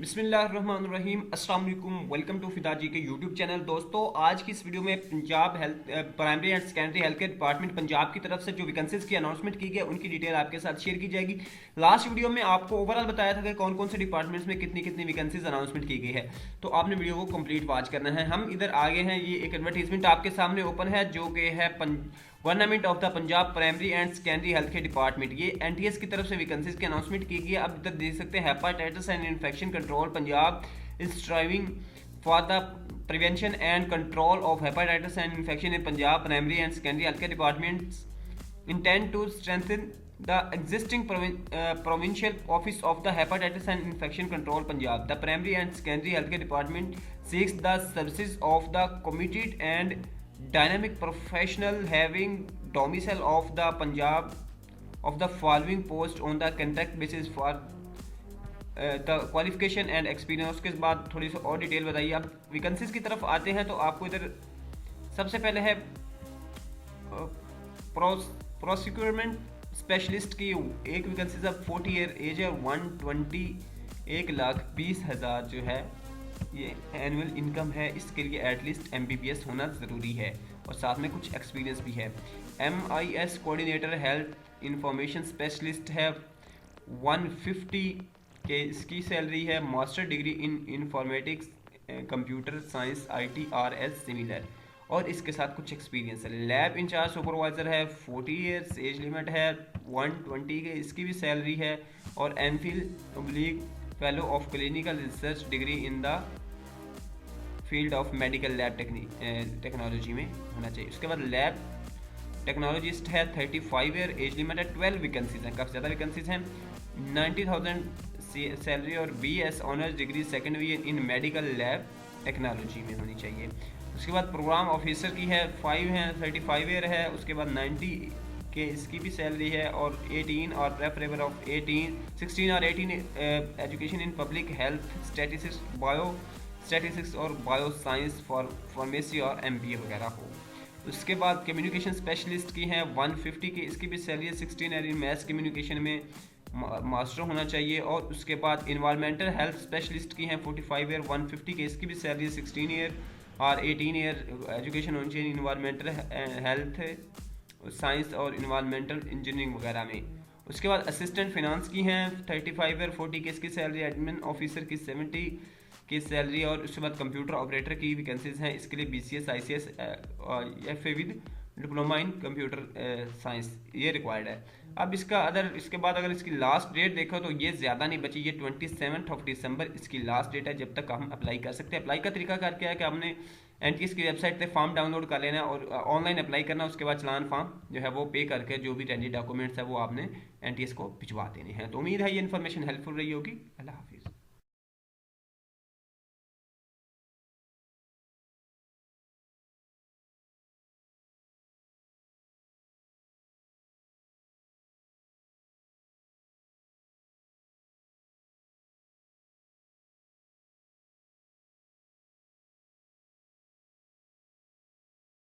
बिस्मिल्लाहिर्रहमानिर्रहीम अस्सलाम वालेकुम। वेलकम टू फिदाजी के यूट्यूब चैनल। दोस्तों, आज की इस वीडियो में Punjab health primary and secondary health care department Punjab की तरफ से जो वैकेंसीज की अनाउंसमेंट की गई उनकी डिटेल आपके साथ शेयर की जाएगी। लास्ट वीडियो में आपको ओवरऑल बताया था कि कौन कौन से डिपार्टमेंट्स में कितनी कितनी वैकेंसीज अनाउंसमेंट की गई है, तो आपने वीडियो को कंप्लीट वॉच करना है। हम इधर आगे हैं, ये एक एडवर्टीजमेंट आपके सामने ओपन है जो कि है government of the Punjab primary and secondary health care department. ये एनटीएस की तरफ से वैकेंसीज की अनाउंसमेंट की गई है। अब इधर देख सकते हैं hepatitis and infection control Punjab is striving for the prevention and control of hepatitis and infection in Punjab primary and secondary healthcare departments intend to strengthen the existing provincial office of the hepatitis and infection control Punjab. The primary and secondary healthcare department seeks the services of the committed and dynamic professional having domicile of the Punjab of the following post on the contract basis for the qualification and experience. उसके बाद थोड़ी सी और detail बताइए। अब vacancies की तरफ आते हैं तो आपको इधर सबसे पहले है प्रोसिक्योरमेंट स्पेशलिस्ट की एक वैकेंसीज अब 40 ईयर एज है, 1,20,20,000 जो है ये एनुअल इनकम है। इसके लिए एटलीस्ट MBBS होना ज़रूरी है और साथ में कुछ एक्सपीरियंस भी है। MIS coordinator health information specialist है, 150 के इसकी सैलरी है। Master degree in informatics computer science ITRS similar और इसके साथ कुछ एक्सपीरियंस है। लैब इंचार्ज सुपरवाइज़र है, 40 ईयर्स एज लिमिट है, 120 के इसकी भी सैलरी है और MPhil fellow of clinical research degree in the field of medical lab technology में होना चाहिए। उसके बाद लैब टेक्नोलॉजिस्ट है, 35 ईयर एज लिमिट है। 12 वैकेंसीज हैं, काफ़ी ज़्यादा वैकेंसीज हैं। 90,000 सैलरी और BS honours degree second year in medical lab technology में होनी चाहिए। उसके बाद प्रोग्राम ऑफिसर की है, 5 हैं, 35 ईयर है। उसके बाद 90 के इसकी भी सैलरी है और 18 और प्रेफरेबल ऑफ 16 और 18 education in public health statistics bio statistics और बायो साइंस फॉर फार्मेसी और MBA वगैरह हो। उसके बाद कम्युनिकेशन स्पेशलिस्ट की हैं, 150 की इसकी भी सैलरी है। 16 ईयर इन मैथ कम्युनिकेशन में मास्टर होना चाहिए। और उसके बाद इन्वायरमेंटल हेल्थ स्पेशलिस्ट की हैं, 45 ईयर, 150 के इसकी भी सैलरी 16 ईयर और 18 ईयर एजुकेशन होनी चाहिए इन्वायरमेंटल हेल्थ साइंस और इन्वायरमेंटल इंजीनियरिंग वगैरह में। उसके बाद असिस्टेंट फिनांस की हैं, 35 ईयर, 40 के इसकी सैलरी। एडमिन ऑफिसर की 70 की सैलरी। और उसके बाद कंप्यूटर ऑपरेटर की वैकेंसीज हैं, इसके लिए BCS ICS और FA with diploma in computer science ये रिक्वायर्ड है। अब इसके बाद अगर इसकी लास्ट डेट देखो तो ये ज़्यादा नहीं बची, ये 27 दिसंबर इसकी लास्ट डेट है जब तक हम अप्लाई कर सकते हैं। अप्लाई का तरीका कर क्या है कि हमने NTS की वेबसाइट से फॉर्म डाउनलोड कर लेना है और ऑनलाइन अप्लाई करना है। उसके बाद चलान फॉर्म जो है वो पे करके जो भी रेडी डॉक्यूमेंट्स है वो आपने NTS को भिजवा देने हैं। तो उम्मीद है ये इन्फॉर्मेशन हेल्पफुल रही होगी। अल्लाह हाफिज़।